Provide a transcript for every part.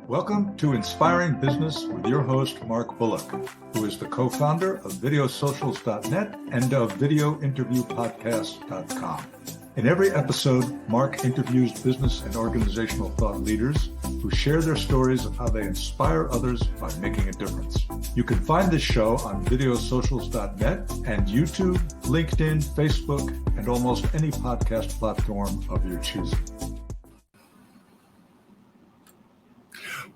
Welcome to Inspiring Business with your host, Mark Bullock, who is the co-founder of videosocials.net and of videointerviewpodcast.com. In every episode, Mark interviews business and organizational thought leaders who share their stories of how they inspire others by making a difference. You can find this show on videosocials.net and YouTube, LinkedIn, Facebook, and almost any podcast platform of your choosing.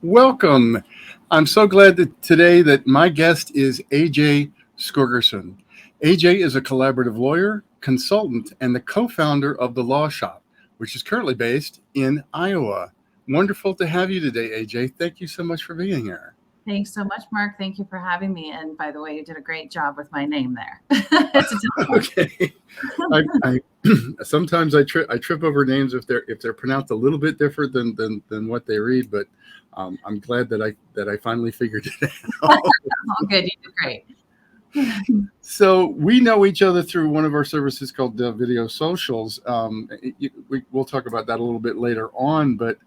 Welcome. I'm so glad that today that my guest is AJ Skogerson. AJ is a collaborative lawyer, consultant, and the co-founder of The Law Shop, which is currently based in Iowa. Wonderful to have you today, AJ. Thank you so much for being here. Thanks so much, Mark. Thank you for having me. And by the way, you did a great job with my name there. Okay. I sometimes I trip over names if they're pronounced a little bit different than what they read, but I'm glad that I finally figured it out. Oh, good. You did great. So we know each other through one of our services called Video Socials. We'll talk about that a little bit later on, but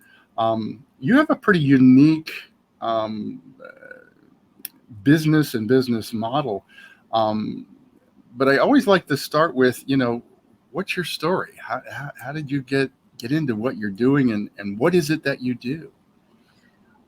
you have a pretty unique business model. But I always like to start with, what's your story? How did you get into what you're doing, and what is it that you do?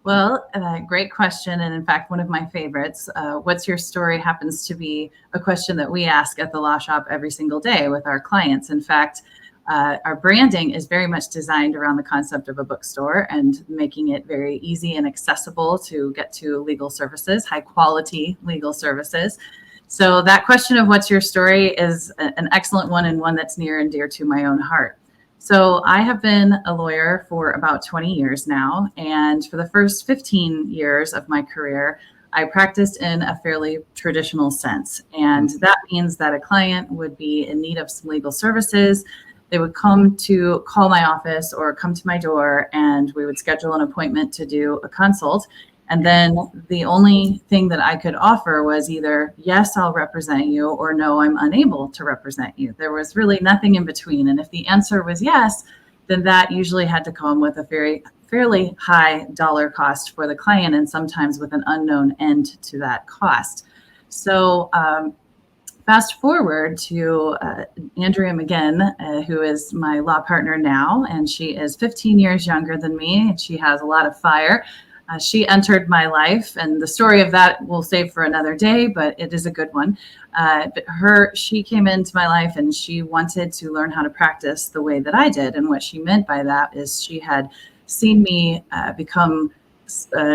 Well, great question. And in fact, one of my favorites, what's your story, happens to be a question that we ask at the Law Shop every single day with our clients. In fact, our branding is very much designed around the concept of a bookstore and making it very easy and accessible to get to legal services, high quality legal services. So that question of what's your story is an excellent one, and one that's near and dear to my own heart. So I have been a lawyer for about 20 years now, and for the first 15 years of my career, I practiced in a fairly traditional sense. And that means that a client would be in need of some legal services. They would come to call my office or come to my door, and we would schedule an appointment to do a consult. And then the only thing that I could offer was either, yes, I'll represent you, or no, I'm unable to represent you. There was really nothing in between. And if the answer was yes, then that usually had to come with a fairly high dollar cost for the client, and sometimes with an unknown end to that cost. So fast forward to Andrea McGinn, who is my law partner now, and she is 15 years younger than me, and she has a lot of fire. She entered my life, and the story of that we'll save for another day, but it is a good one. She came into my life, and she wanted to learn how to practice the way that I did. And what she meant by that is she had seen me become,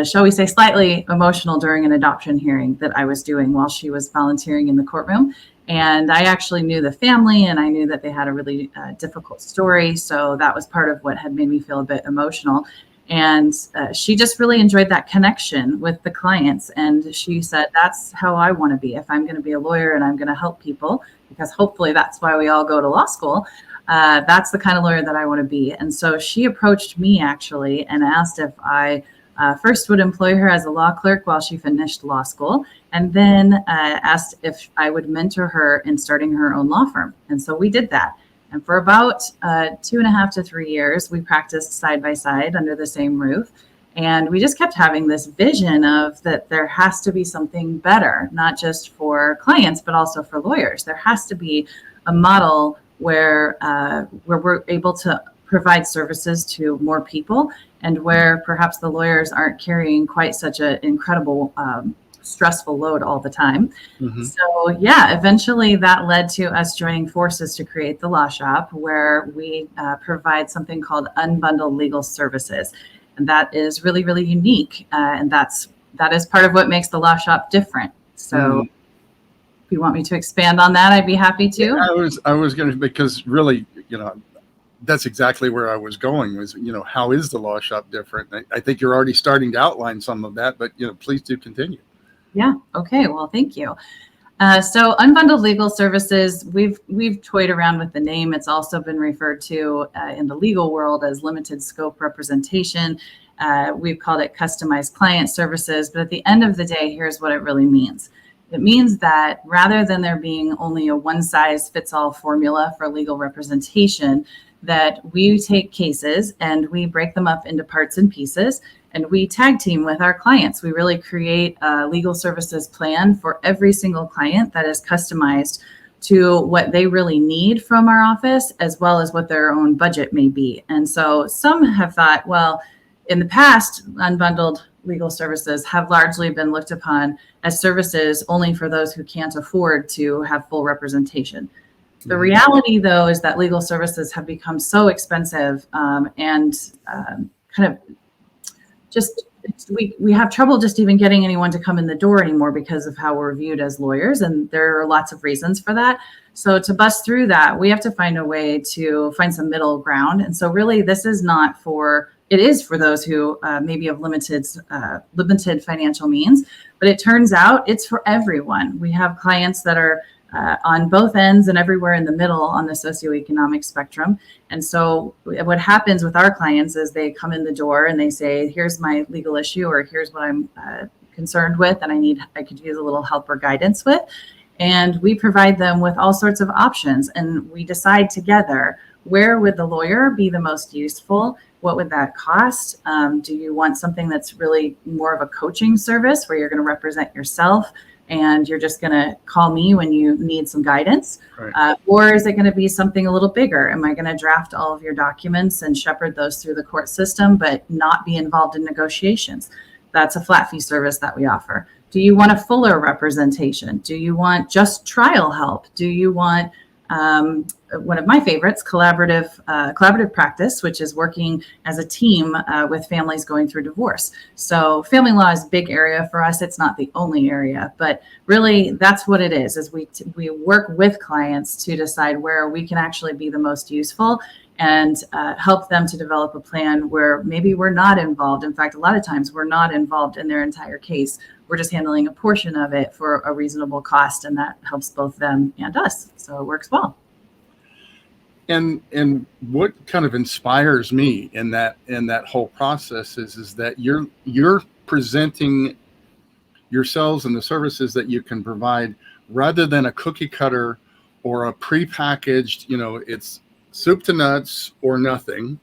shall we say, slightly emotional during an adoption hearing that I was doing while she was volunteering in the courtroom. And I actually knew the family, and I knew that they had a really difficult story. So that was part of what had made me feel a bit emotional. And she just really enjoyed that connection with the clients. And she said, that's how I want to be. If I'm going to be a lawyer and I'm going to help people, because hopefully that's why we all go to law school, that's the kind of lawyer that I want to be. And so she approached me actually and asked if I first would employ her as a law clerk while she finished law school, and then asked if I would mentor her in starting her own law firm. And so we did that. And for about 2.5 to 3 years, we practiced side by side under the same roof. And we just kept having this vision of that there has to be something better, not just for clients, but also for lawyers. There has to be a model where we're able to provide services to more people, and where perhaps the lawyers aren't carrying quite such an incredible stressful load all the time. Mm-hmm. So yeah, eventually that led to us joining forces to create the Law Shop, where we provide something called unbundled legal services. And that is really, really unique. And that is part of what makes the Law Shop different. So if you want me to expand on that, I'd be happy to. Yeah, I was going to, because really, that's exactly where I was going, was, how is the Law Shop different? I think you're already starting to outline some of that, but, please do continue. Yeah. Okay. Well, thank you. So unbundled legal services, we've toyed around with the name. It's also been referred to in the legal world as limited scope representation. We've called it customized client services. But at the end of the day, here's what it really means. It means that rather than there being only a one-size-fits-all formula for legal representation, that we take cases and we break them up into parts and pieces, and we tag team with our clients. We really create a legal services plan for every single client that is customized to what they really need from our office, as well as what their own budget may be. And so some have thought, well, in the past, unbundled legal services have largely been looked upon as services only for those who can't afford to have full representation. The reality, though, is that legal services have become so expensive and kind of just we have trouble just even getting anyone to come in the door anymore because of how we're viewed as lawyers. And there are lots of reasons for that. So to bust through that, we have to find a way to find some middle ground. And so really, this is not for, it is for those who maybe have limited financial means, but it turns out it's for everyone. We have clients that are on both ends and everywhere in the middle on the socioeconomic spectrum. And so what happens with our clients is they come in the door and they say, here's my legal issue, or here's what I'm concerned with and I could use a little help or guidance with. And we provide them with all sorts of options, and we decide together, where would the lawyer be the most useful? What would that cost? Do you want something that's really more of a coaching service where you're going to represent yourself and you're just going to call me when you need some guidance? Right. Or is it going to be something a little bigger? Am I going to draft all of your documents and shepherd those through the court system, but not be involved in negotiations? That's a flat fee service that we offer. Do you want a fuller representation? Do you want just trial help? Do you want one of my favorites, collaborative practice, which is working as a team with families going through divorce. So family law is a big area for us. It's not the only area, but really that's what it is we work with clients to decide where we can actually be the most useful and help them to develop a plan where maybe we're not involved. In fact, a lot of times we're not involved in their entire case. We're just handling a portion of it for a reasonable cost, and that helps both them and us. So it works well. And what kind of inspires me in that whole process is that you're presenting yourselves and the services that you can provide rather than a cookie cutter or a prepackaged, it's soup to nuts or nothing,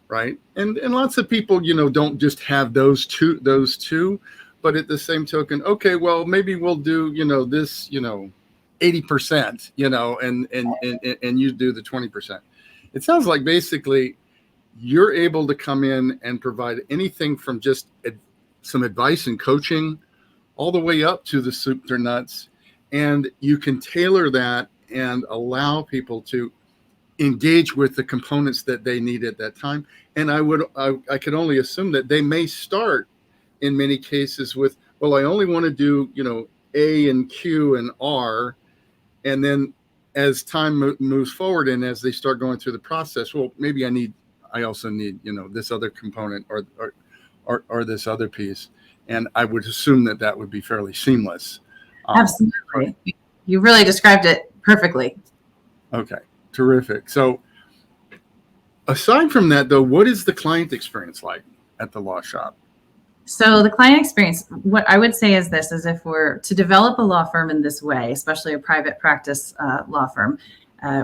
right? And lots of people, don't just have those two, but at the same token, okay, well, maybe we'll do, this, 80%, and you do the 20%. It sounds like basically you're able to come in and provide anything from just some advice and coaching all the way up to the soup to nuts. And you can tailor that and allow people to engage with the components that they need at that time. And I could only assume that they may start in many cases with, well, I only want to do, A and Q and R. And then as time moves forward and as they start going through the process, well, maybe I also need, this other component or this other piece. And I would assume that would be fairly seamless. Absolutely. You really described it perfectly. Okay. Terrific. So aside from that, though, what is the client experience like at the law shop? So the client experience, what I would say is this, is if we're to develop a law firm in this way, especially a private practice law firm,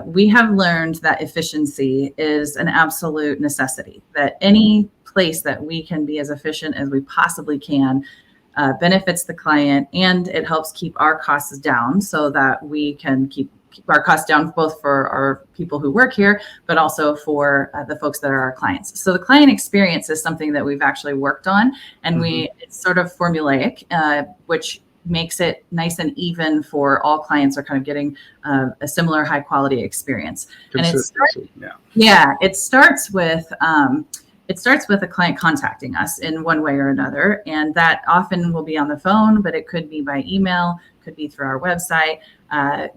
we have learned that efficiency is an absolute necessity, that any place that we can be as efficient as we possibly can benefits the client, and it helps keep our costs down so that we can keep our costs down both for our people who work here, but also for the folks that are our clients. So the client experience is something that we've actually worked on, and it's sort of formulaic, which makes it nice and even for all clients are kind of getting a similar high quality experience. And it starts with a client contacting us in one way or another. And that often will be on the phone, but it could be by email, could be through our website.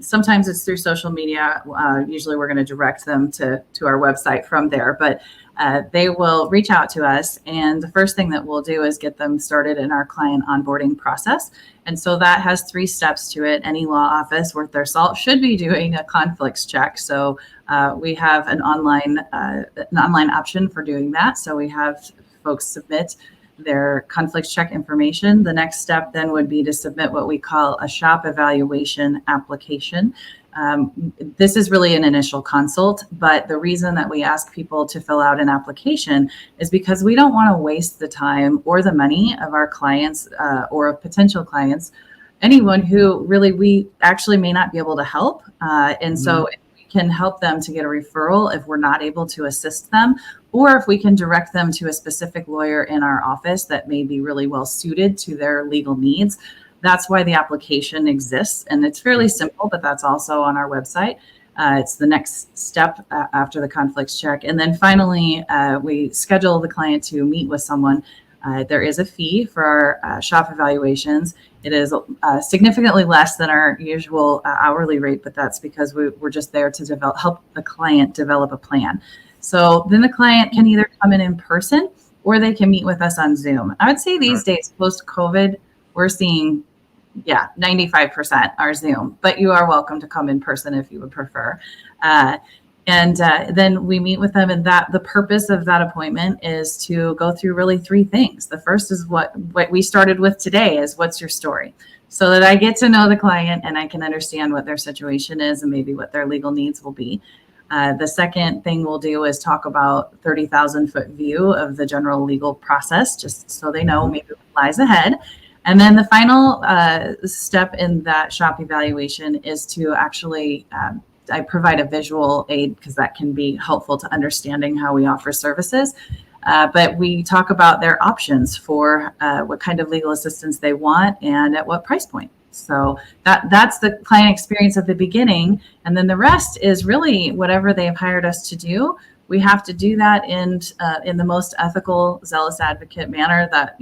Sometimes it's through social media. Usually we're going to direct them to our website from there, but they will reach out to us. And the first thing that we'll do is get them started in our client onboarding process. And so that has 3 steps to it. Any law office worth their salt should be doing a conflicts check. So we have an online option for doing that. So we have folks submit their conflicts check information. The next step then would be to submit what we call a shop evaluation application. This is really an initial consult, but the reason that we ask people to fill out an application is because we don't want to waste the time or the money of our clients or of potential clients, anyone who really we actually may not be able to help. And so if we can help them to get a referral if we're not able to assist them, or if we can direct them to a specific lawyer in our office that may be really well suited to their legal needs. That's why the application exists, and it's fairly simple, but that's also on our website. It's the next step after the conflicts check. And then finally, we schedule the client to meet with someone. There is a fee for our shop evaluations. It is significantly less than our usual hourly rate, but that's because we're just there to help the client develop a plan. So then the client can either come in person or they can meet with us on Zoom. I would say these days, post-COVID, we're seeing 95% are Zoom, but you are welcome to come in person if you would prefer. And then we meet with them, and the purpose of that appointment is to go through really three things. The first is what we started with today is what's your story, so that I get to know the client and I can understand what their situation is and maybe what their legal needs will be. The second thing we'll do is talk about 30,000-foot view of the general legal process, just so they know maybe what lies ahead. And then the final step in that shop evaluation is to actually, I provide a visual aid because that can be helpful to understanding how we offer services. But we talk about their options for what kind of legal assistance they want and at what price point. So that's the client experience at the beginning. And then the rest is really whatever they've hired us to do. We have to do that in the most ethical, zealous advocate manner that,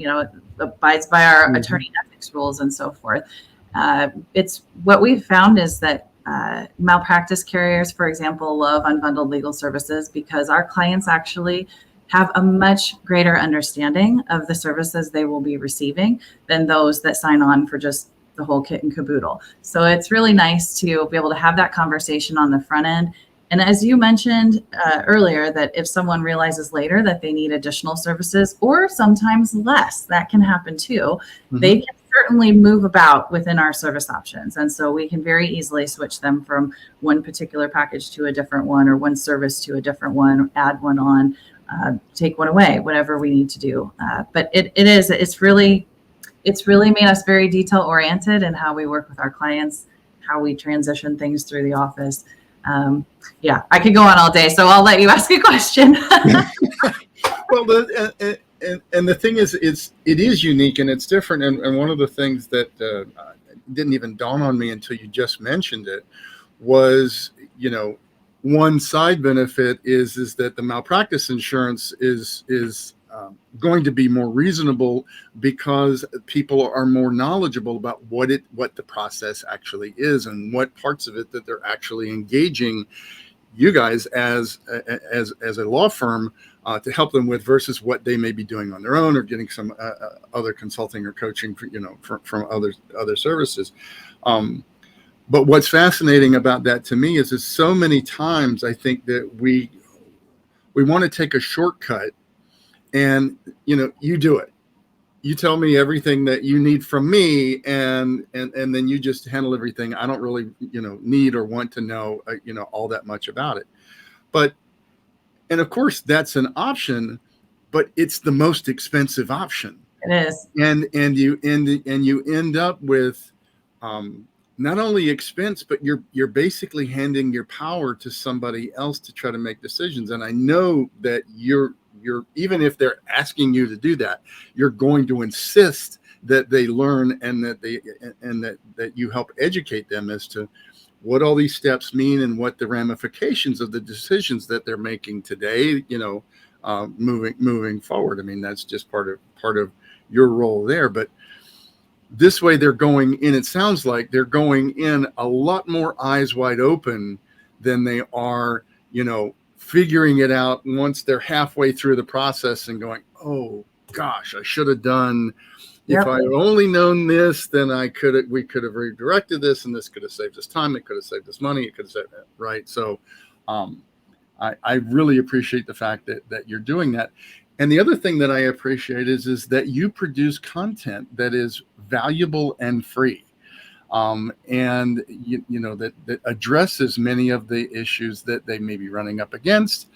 abides by our attorney ethics rules and so forth. It's what we've found is that malpractice carriers, for example, love unbundled legal services because our clients actually have a much greater understanding of the services they will be receiving than those that sign on for just the whole kit and caboodle. So it's really nice to be able to have that conversation on the front end. And as you mentioned earlier, that if someone realizes later that they need additional services or sometimes less, that can happen too. They can certainly move about within our service options. And so we can very easily switch them from one particular package to a different one or one service to a different one, add one on, take one away, whatever we need to do. But it's really made us very detail oriented in how we work with our clients, how we transition things through the office. I could go on all day, so I'll let you ask a question. Well, the thing is, it is unique and it's different. And one of the things that didn't even dawn on me until you just mentioned it was, one side benefit is that the malpractice insurance is going to be more reasonable because people are more knowledgeable about what the process actually is and what parts of it that they're actually engaging you guys as a law firm to help them with versus what they may be doing on their own or getting some other consulting or coaching from other services. But what's fascinating about that to me is so many times I think that we want to take a shortcut. And, you do it. You tell me everything that you need from me and then you just handle everything. I don't really, need or want to know, all that much about it. And of course that's an option, but it's the most expensive option. It is. And you end up with not only expense, but you're basically handing your power to somebody else to try to make decisions. And I know that you're even if they're asking you to do that, you're going to insist that they learn and that you help educate them as to what all these steps mean and what the ramifications of the decisions that they're making today, moving forward. I mean, that's just part of your role there. But this way they're going in, it sounds like they're going in a lot more eyes wide open than they are, figuring it out once they're halfway through the process and going, oh gosh, I should have done, if I had only known this, then we could have redirected this and this could have saved us time. It could have saved us money. It could have saved it. Right. So I really appreciate the fact that you're doing that. And the other thing that I appreciate is that you produce content that is valuable and free. And that addresses many of the issues that they may be running up against,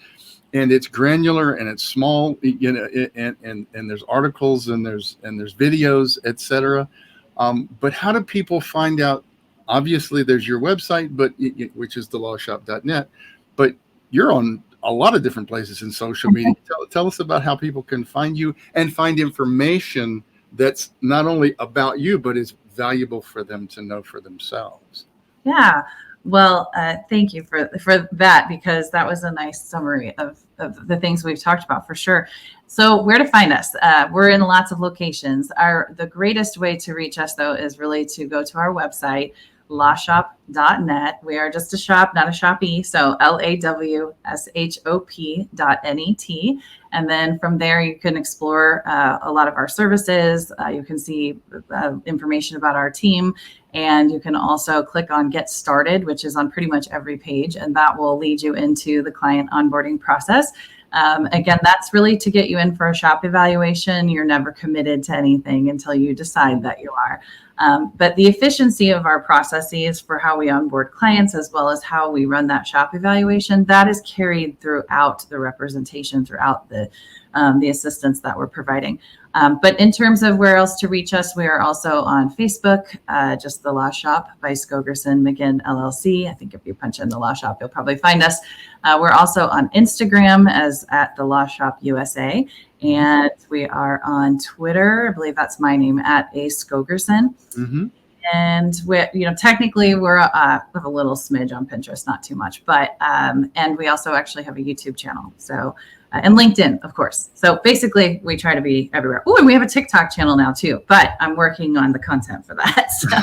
and it's granular and it's small, and there's articles and there's videos, etc. But how do people find out? Obviously, there's your website, but which is thelawshop.net, but you're on a lot of different places in social media. Tell us about how people can find you and find information that's not only about you, but is valuable for them to know for themselves. Yeah. Well, thank you for that, because that was a nice summary of the things we've talked about for sure. So where to find us? We're in lots of locations. The greatest way to reach us, though, is really to go to our website, lawshop.net. We are just a shop, not a shoppy. So LAWSHOP.net. And then from there, you can explore a lot of our services. You can see information about our team. And you can also click on Get Started, which is on pretty much every page. And that will lead you into the client onboarding process. Again, that's really to get you in for a shop evaluation. You're never committed to anything until you decide that you are. But the efficiency of our processes for how we onboard clients, as well as how we run that shop evaluation, that is carried throughout the representation, throughout the assistance that we're providing. But in terms of where else to reach us, we are also on Facebook, just The Law Shop by Skogerson McGinn LLC. I think if you punch in The Law Shop, you'll probably find us. We're also on Instagram as at The Law Shop USA. And we are on Twitter. I believe that's my name, at A Skogerson. Mm-hmm. And technically we have a little smidge on Pinterest, not too much, but and we also actually have a YouTube channel. So and LinkedIn, of course. So basically, we try to be everywhere. Oh, and we have a TikTok channel now too. But I'm working on the content for that. So.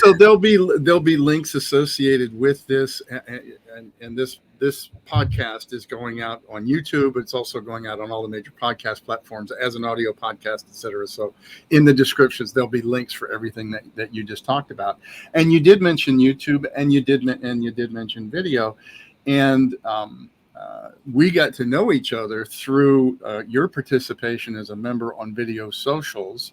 So there'll be links associated with this, and this podcast is going out on YouTube. It's also going out on all the major podcast platforms as an audio podcast, etc. So in the descriptions, there'll be links for everything that you just talked about. And you did mention YouTube, and you did mention video, and we got to know each other through your participation as a member on Video Socials.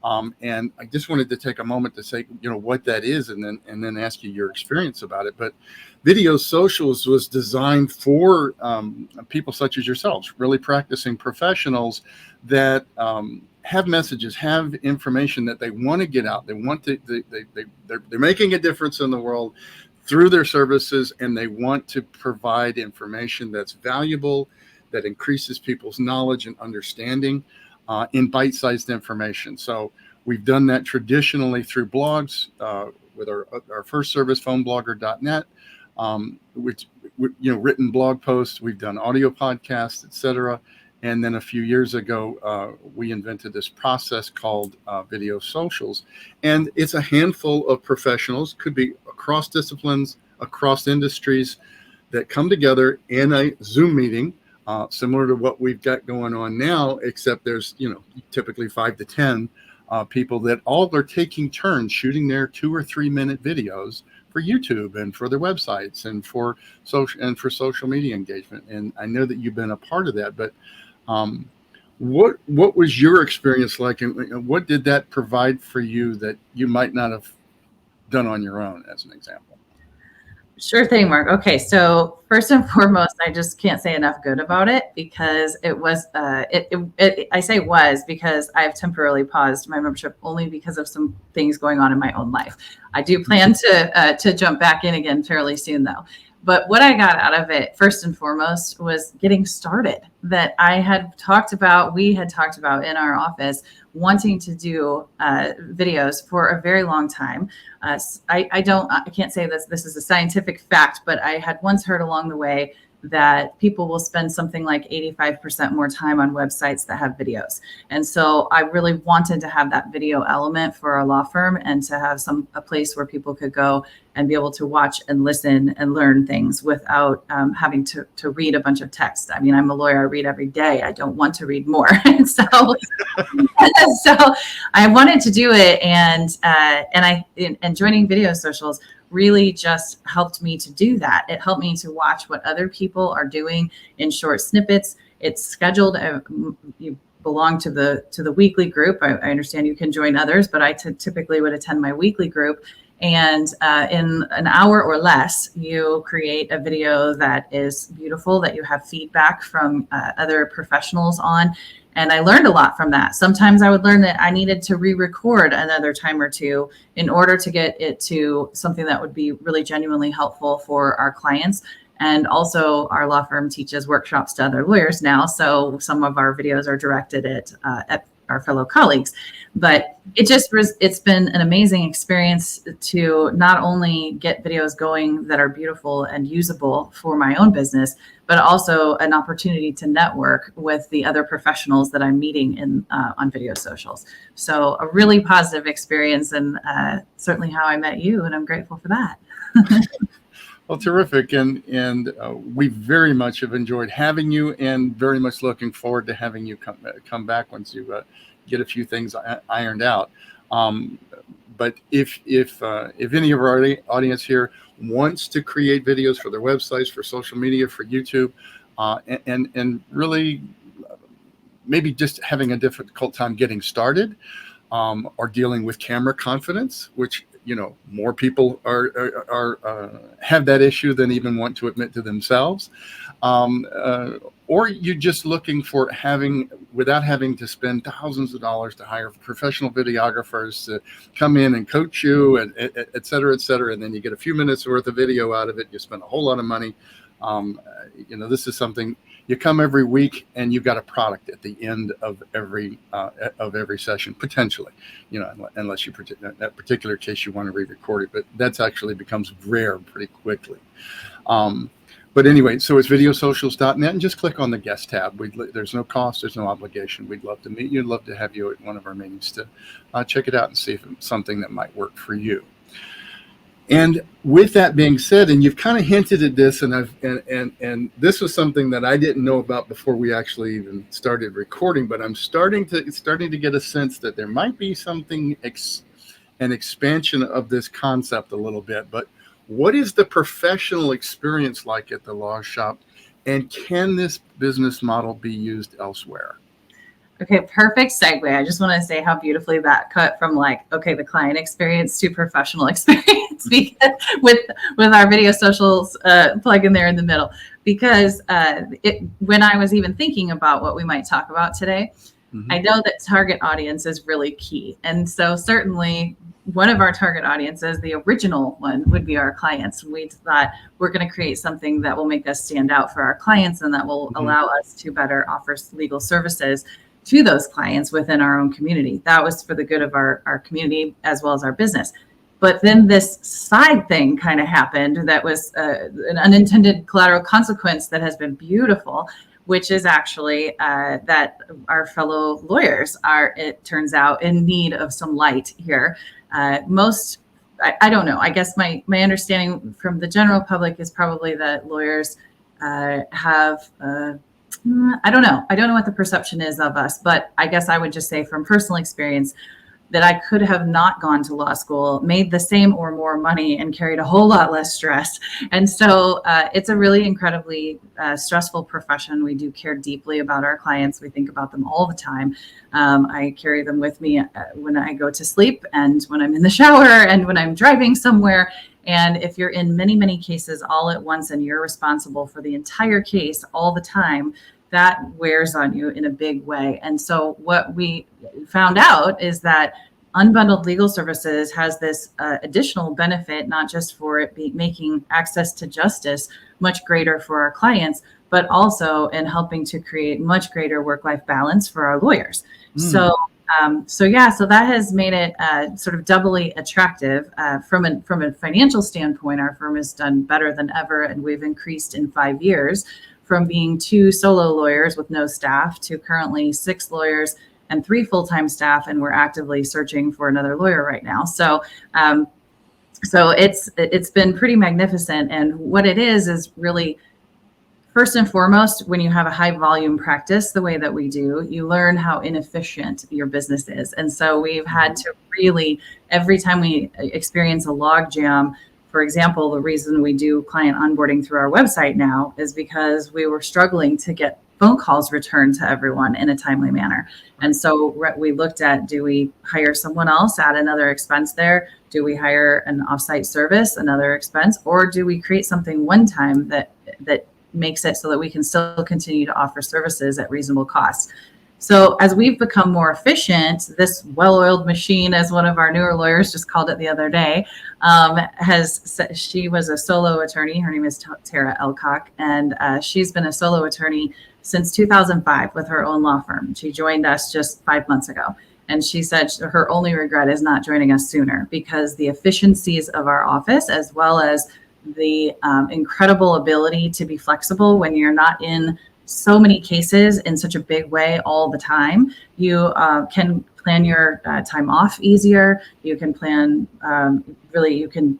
And I just wanted to take a moment to say, what that is, and then ask you your experience about it. But Video Socials was designed for people such as yourselves, really practicing professionals that have messages, have information that they want to get out. They want to, they're making a difference in the world through their services, and they want to provide information that's valuable, that increases people's knowledge and understanding in bite-sized information. So we've done that traditionally through blogs with our first service, phoneblogger.net, which written blog posts. We've done audio podcasts, etc. And then a few years ago, we invented this process called Video Socials. And it's a handful of professionals, could be across disciplines, across industries, that come together in a Zoom meeting, similar to what we've got going on now, except there's, typically 5 to 10 people that all are taking turns shooting their 2 or 3 minute videos for YouTube and for their websites and for social media engagement. And I know that you've been a part of that, but what was your experience like, and what did that provide for you that you might not have done on your own, as an example? Sure thing, Mark. Okay, so first and foremost, I just can't say enough good about it, because it was, I say was because I've temporarily paused my membership only because of some things going on in my own life. I do plan to jump back in again fairly soon, though. But what I got out of it, first and foremost, was getting started. That we had talked about in our office, wanting to do videos for a very long time. I can't say this is a scientific fact, but I had once heard along the way that people will spend something like 85% more time on websites that have videos. And so I really wanted to have that video element for our law firm, and to have a place where people could go and be able to watch and listen and learn things without having to read a bunch of text. I mean, I'm a lawyer, I read every day. I don't want to read more. And so I wanted to do it. And joining Video Socials really just helped me to do that. It helped me to watch what other people are doing in short snippets. It's scheduled. You belong to the weekly group. I understand you can join others, but I typically would attend my weekly group. And in an hour or less, you create a video that is beautiful, that you have feedback from other professionals on. And I learned a lot from that. Sometimes I would learn that I needed to re-record another time or two in order to get it to something that would be really genuinely helpful for our clients. And also our law firm teaches workshops to other lawyers now. So some of our videos are directed at our fellow colleagues. But it's been an amazing experience to not only get videos going that are beautiful and usable for my own business, but also an opportunity to network with the other professionals that I'm meeting on video socials. So a really positive experience, and certainly how I met you, and I'm grateful for that. Well, terrific. And we very much have enjoyed having you, and very much looking forward to having you come back once you get a few things ironed out. But if any of our audience here wants to create videos for their websites, for social media, for YouTube, and really maybe just having a difficult time getting started, or dealing with camera confidence, which more people have that issue than even want to admit to themselves, or you're just looking for without having to spend thousands of dollars to hire professional videographers to come in and coach you, and et cetera, and then you get a few minutes worth of video out of it. You spend a whole lot of money. This is something. You come every week and you've got a product at the end of every session, potentially, unless in that particular case you want to re-record it, but that's actually becomes rare pretty quickly. But anyway, so it's videosocials.net, and just click on the guest tab. There's no cost, there's no obligation. We'd love to meet you. We'd love to have you at one of our meetings to check it out and see if it's something that might work for you. And with that being said, and you've kind of hinted at this, and this was something that I didn't know about before we actually even started recording, but I'm starting to get a sense that there might be something, an expansion of this concept a little bit. But what is the professional experience like at the law shop, and can this business model be used elsewhere? Okay, perfect segue. I just want to say how beautifully that cut from the client experience to professional experience, because with our video socials plug in there in the middle. Because when I was even thinking about what we might talk about today, mm-hmm. I know that target audience is really key. And so certainly one of our target audiences, the original one, would be our clients. We thought we're going to create something that will make us stand out for our clients, and that will mm-hmm. allow us to better offer legal services to those clients within our own community. That was for the good of our community as well as our business. But then this side thing kind of happened that was an unintended collateral consequence that has been beautiful, which is actually that our fellow lawyers are, it turns out, in need of some light here. I don't know. I guess my understanding from the general public is probably that lawyers have I don't know. I don't know what the perception is of us, but I guess I would just say from personal experience that I could have not gone to law school, made the same or more money, and carried a whole lot less stress. And so it's a really incredibly stressful profession. We do care deeply about our clients. We think about them all the time. I carry them with me when I go to sleep, and when I'm in the shower, and when I'm driving somewhere. And if you're in many, many cases all at once, and you're responsible for the entire case all the time, that wears on you in a big way. And so what we found out is that unbundled legal services has this additional benefit, not just for it making access to justice much greater for our clients, but also in helping to create much greater work-life balance for our lawyers. So that has made it sort of doubly attractive. From a financial standpoint, our firm has done better than ever, and we've increased in 5 years from being 2 solo lawyers with no staff to currently 6 lawyers and 3 full-time staff, and we're actively searching for another lawyer right now. So it's been pretty magnificent. And what it is really, first and foremost, when you have a high volume practice the way that we do, you learn how inefficient your business is. And so we've had to really, every time we experience a log jam, for example, the reason we do client onboarding through our website now is because we were struggling to get phone calls returned to everyone in a timely manner. And so we looked at, do we hire someone else, add another expense there? Do we hire an offsite service, another expense? Or do we create something one time that makes it so that we can still continue to offer services at reasonable costs? So as we've become more efficient, this well-oiled machine, as one of our newer lawyers just called it the other day, she was a solo attorney. Her name is Tara Elcock, and she's been a solo attorney since 2005 with her own law firm. She joined us just 5 months ago. And she said her only regret is not joining us sooner, because the efficiencies of our office, as well as the incredible ability to be flexible when you're not in so many cases in such a big way all the time. You can plan your time off easier. You can plan, you can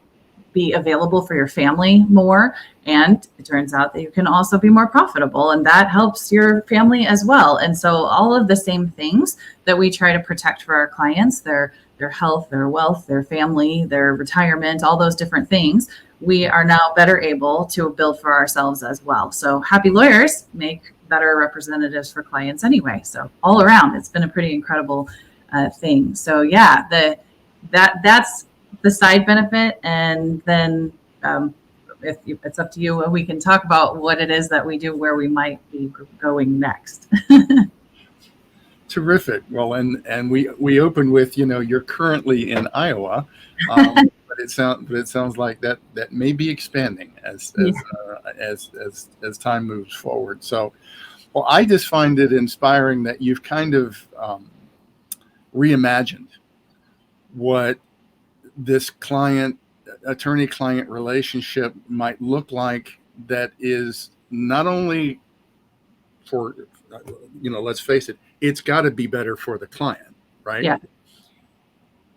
be available for your family more. And it turns out that you can also be more profitable, and that helps your family as well. And so all of the same things that we try to protect for our clients, their health, their wealth, their family, their retirement, all those different things, we are now better able to build for ourselves as well. So happy lawyers make better representatives for clients anyway. So all around, it's been a pretty incredible thing. So yeah, that's the side benefit. And then if it's up to you, we can talk about what it is that we do, where we might be going next. Terrific. Well, and we open with, you're currently in Iowa, but it sounds like that may be expanding as time moves forward. So, well, I just find it inspiring that you've kind of reimagined what this attorney-client relationship might look like. That is not only for, let's face it, it's got to be better for the client, right? Yeah.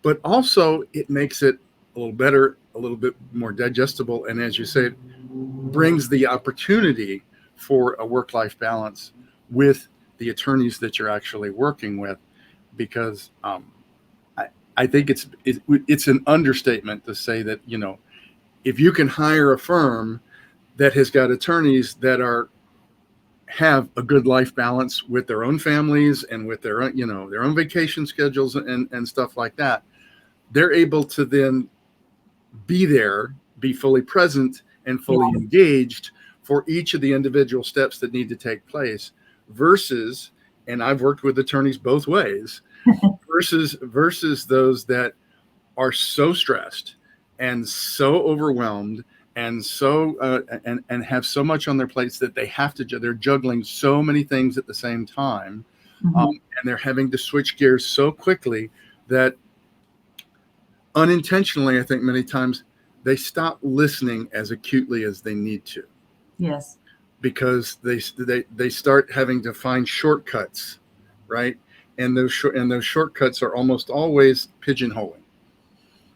But also it makes it a little better, a little bit more digestible. And as you say, it brings the opportunity for a work-life balance with the attorneys that you're actually working with, because I think it's an understatement to say that, if you can hire a firm that has got attorneys that have a good life balance with their own families and with their own, their own vacation schedules and stuff like that, they're able to then be fully present and fully engaged for each of the individual steps that need to take place, versus, and I've worked with attorneys both ways, versus those that are so stressed and so overwhelmed and so and have so much on their plates that they're juggling so many things at the same time, and they're having to switch gears so quickly that unintentionally, I think many times, they stop listening as acutely as they need to. Yes. Because they start having to find shortcuts, right? And those shortcuts are almost always pigeonholing,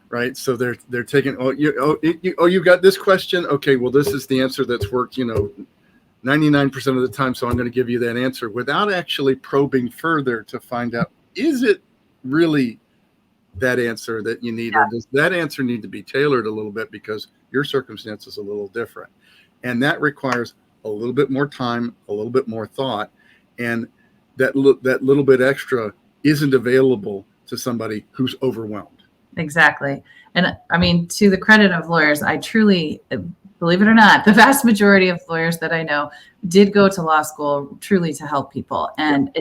right? So they're taking, you got this question, okay, well, this is the answer that's worked 99% of the time, so I'm going to give you that answer, without actually probing further to find out, is it really that answer that you need, or does that answer need to be tailored a little bit because your circumstance is a little different? And that requires a little bit more time, a little bit more thought, and that little bit extra isn't available to somebody who's overwhelmed. Exactly. And I mean, to the credit of lawyers, I truly, believe it or not, the vast majority of lawyers that I know did go to law school truly to help people. And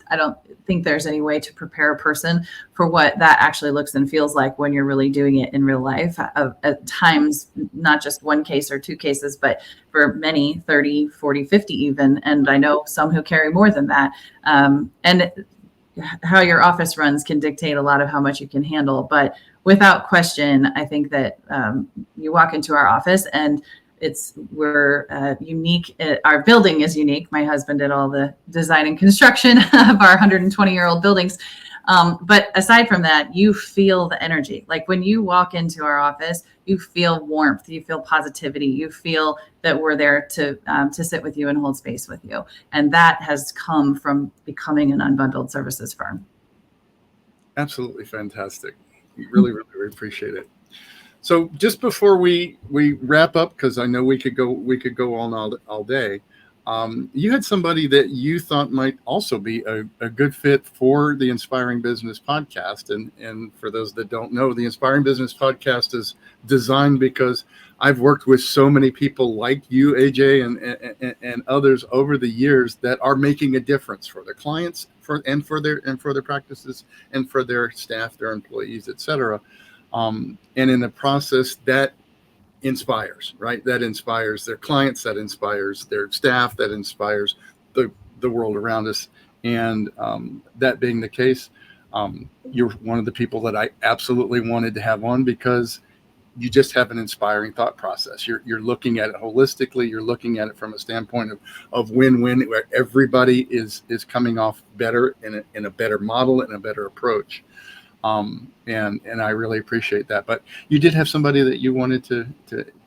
I don't think there's any way to prepare a person for what that actually looks and feels like when you're really doing it in real life. At times, not just one case or two cases, but for many, 30, 40, 50 even. And I know some who carry more than that. And how your office runs can dictate a lot of how much you can handle. But without question, I think that you walk into our office and we're unique. Our building is unique. My husband did all the design and construction of our 120-year-old buildings. But aside from that, you feel the energy. Like when you walk into our office, you feel warmth, you feel positivity, you feel that we're there to sit with you and hold space with you. And that has come from becoming an unbundled services firm. Absolutely fantastic. Really, really appreciate it. So just before we wrap up, because I know we could go all day. You had somebody that you thought might also be a good fit for the Inspiring Business Podcast. And for those that don't know, the Inspiring Business Podcast is designed because I've worked with so many people like you, AJ, and others over the years that are making a difference for their clients, for their practices, and for their staff, their employees, etc. And in the process, that inspires, right? That inspires their clients, that inspires their staff, that inspires the world around us. And that being the case, you're one of the people that I absolutely wanted to have on because you just have an inspiring thought process. You're looking at it holistically. You're looking at it from a standpoint of win-win, where everybody is coming off better in a better model and a better approach. And I really appreciate that. But you did have somebody that you wanted to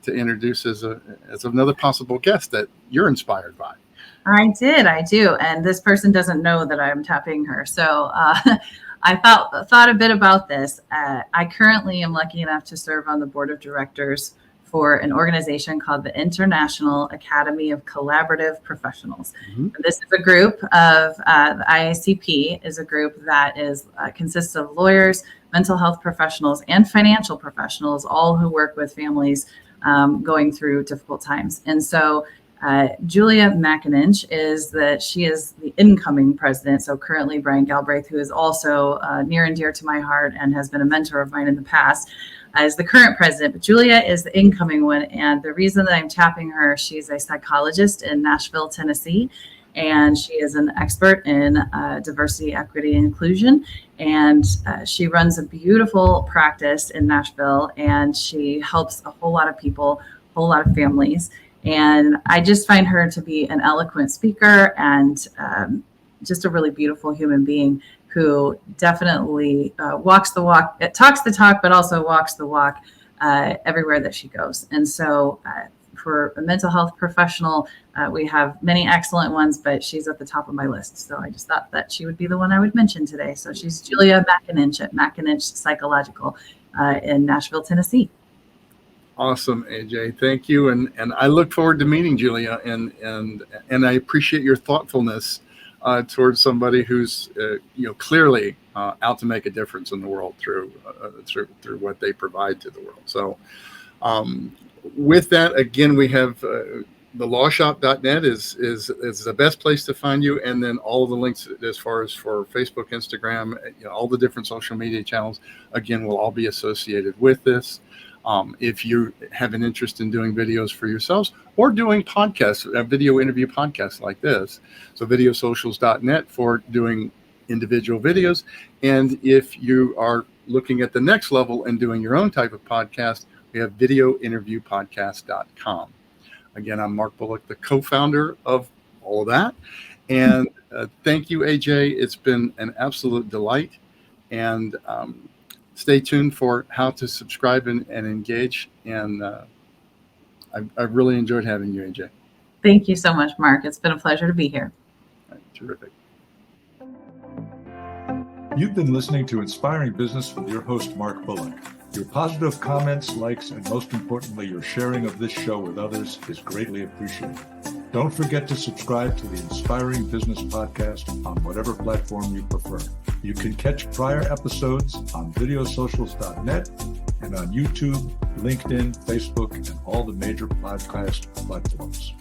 introduce as another possible guest that you're inspired by. I do. And this person doesn't know that I'm tapping her. So I thought a bit about this. I currently am lucky enough to serve on the board of directors for an organization called the International Academy of Collaborative Professionals. Mm-hmm. This is a group of the IACP is a group that consists of lawyers, mental health professionals, and financial professionals, all who work with families going through difficult times. And so Julia McAninch is the incoming president. So currently Brian Galbraith, who is also near and dear to my heart and has been a mentor of mine in the past, is the current president, but Julia is the incoming one. And the reason that I'm tapping her, she's a psychologist in Nashville, Tennessee, and she is an expert in diversity, equity, and inclusion. And she runs a beautiful practice in Nashville, and she helps a whole lot of people, a whole lot of families. And I just find her to be an eloquent speaker and just a really beautiful human being who definitely walks the walk, talks the talk, but also walks the walk everywhere that she goes. And so for a mental health professional, we have many excellent ones, but she's at the top of my list. So I just thought that she would be the one I would mention today. So she's Julia McAninch at McAninch Psychological in Nashville, Tennessee. Awesome, AJ. Thank you. And I look forward to meeting Julia, and I appreciate your thoughtfulness towards somebody who's clearly out to make a difference in the world through what they provide to the world. So with that, again, we have the lawshop.net is the best place to find you, and then all of the links as far as for Facebook, Instagram, all the different social media channels, again, will all be associated with this. If you have an interest in doing videos for yourselves or doing podcasts, video interview podcasts like this, so videosocials.net for doing individual videos. And if you are looking at the next level and doing your own type of podcast, we have videointerviewpodcast.com. Again, I'm Mark Bullock, the co-founder of all of that. And thank you, AJ. It's been an absolute delight. And stay tuned for how to subscribe and engage. And I've really enjoyed having you, AJ. Thank you so much, Mark. It's been a pleasure to be here. All right, terrific. You've been listening to Inspiring Business with your host, Mark Bullock. Your positive comments, likes, and most importantly, your sharing of this show with others is greatly appreciated. Don't forget to subscribe to the Inspiring Business Podcast on whatever platform you prefer. You can catch prior episodes on videosocials.net and on YouTube, LinkedIn, Facebook, and all the major podcast platforms.